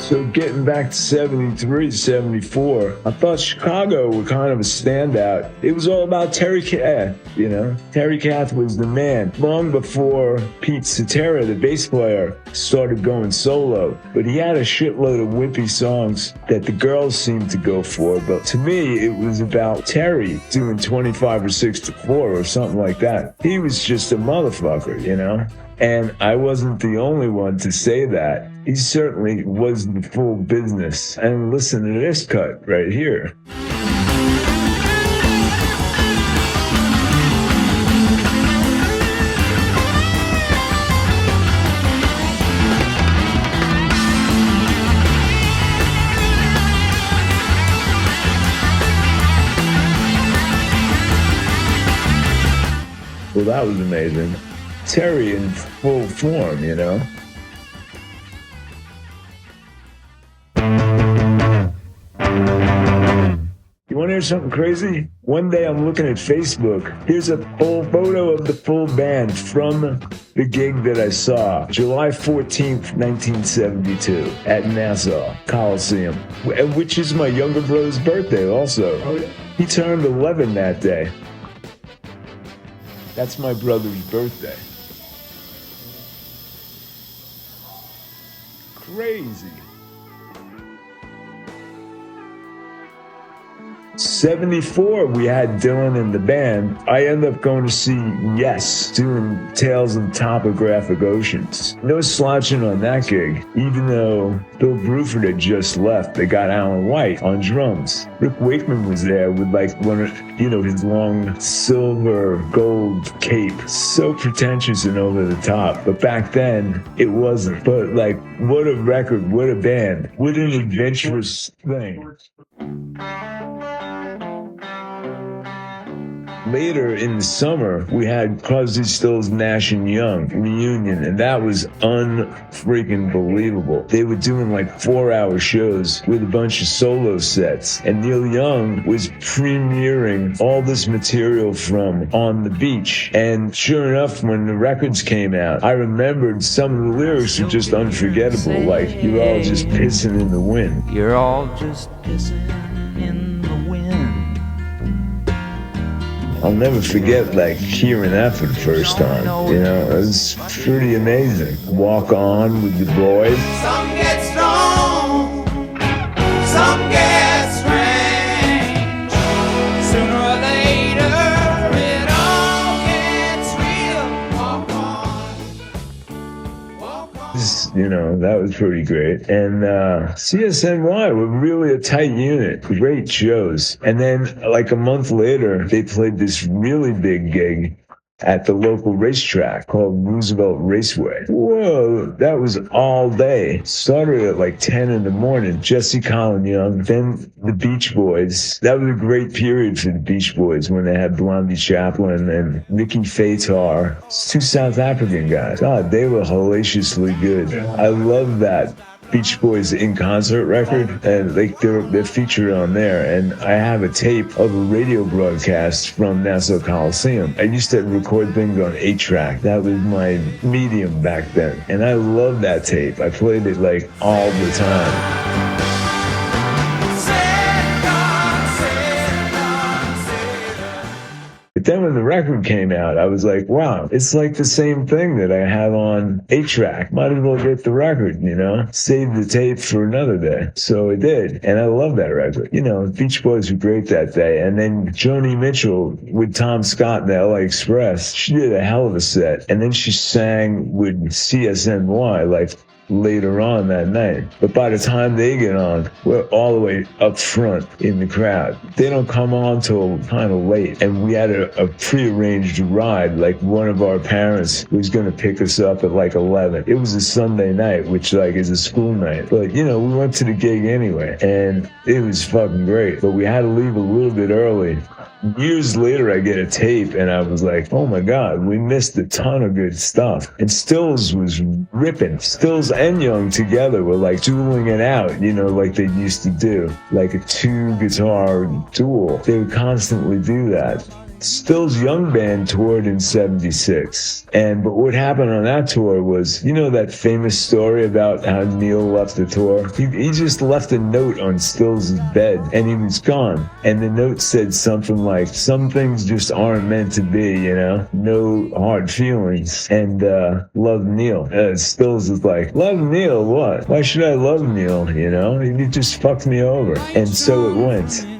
So getting back to 73, 74, I thought Chicago were kind of a standout. It was all about Terry Kath, you know? Terry Kath was the man. Long before Pete Cetera, the bass player, started going solo. But he had a shitload of wimpy songs that the girls seemed to go for. But to me, it was about Terry doing 25 or 6 to 4 or something like that. He was just a motherfucker, you know? And I wasn't the only one to say that. He certainly was the full business. And listen to this cut right here. Well, that was amazing. Terry in full form, you know? You want to hear something crazy? One day I'm looking at Facebook. Here's a full photo of the full band from the gig that I saw. July 14th, 1972 at Nassau Coliseum, which is my younger brother's birthday also. He turned 11 that day. That's my brother's birthday. Crazy. 74, we had Dylan in the band. I ended up going to see Yes doing Tales of Topographic Oceans. No slouching on that gig. Even though Bill Bruford had just left, they got Alan White on drums. Rick Wakeman was there with like one of, you know, his long silver gold cape. So pretentious and over the top. But back then, it wasn't. But like, what a record, what a band, what an adventurous thing. Later in the summer, we had Crosby, Stills, Nash & Young reunion, and that was unfreaking believable. They were doing like 4-hour shows with a bunch of solo sets, and Neil Young was premiering all this material from On the Beach. And sure enough, when the records came out, I remembered some of the lyrics were just unforgettable, like, "You're all just pissing in the wind." You're all just pissing in the wind. I'll never forget, like, hearing that for the first time. You know, it was pretty amazing. Walk On with the boys. Some get strong, some get strange. Sooner or later, it all gets real. Walk on, walk on. You know, that was pretty great. And CSNY were really a tight unit. Great shows. And then, like a month later, they played this really big gig at the local racetrack called Roosevelt Raceway. Whoa, that was all day. Started at like 10 in the morning. Jesse Colin Young, then the Beach Boys. That was a great period for the Beach Boys when they had Blondie Chaplin and Nicky Fatar. It's 2 South African guys. God, they were hellaciously good. I love that Beach Boys in concert record, and like they're featured on there. And I have a tape of a radio broadcast from Nassau Coliseum. I used to record things on 8-track. That was my medium back then, and I love that tape. I played it like all the time. But then when the record came out, I was like, wow, it's like the same thing that I have on 8-track. Might as well get the record, you know? Save the tape for another day. So I did. And I love that record. You know, Beach Boys were great that day. And then Joni Mitchell with Tom Scott and the LA Express, she did a hell of a set. And then she sang with CSNY, like, later on that night. But by the time they get on, we're all the way up front in the crowd. They don't come on till kind of late. And we had a prearranged ride, like one of our parents was going to pick us up at like 11. It was a Sunday night, which like is a school night. But, you know, we went to the gig anyway, and it was fucking great. But we had to leave a little bit early. Years later, I get a tape, and I was like, oh my God, we missed a ton of good stuff. And Stills was ripping. Stills and Young together were like dueling it out, you know, like they used to do, like a 2-guitar duel. They would constantly do that. Still's young band toured in 76. But what happened on that tour was, you know that famous story about how Neil left the tour? He just left a note on Still's bed and he was gone. And the note said something like, some things just aren't meant to be, you know? No hard feelings. And love Neil. Stills is like, love Neil? What? Why should I love Neil, you know? He just fucked me over. And so it went.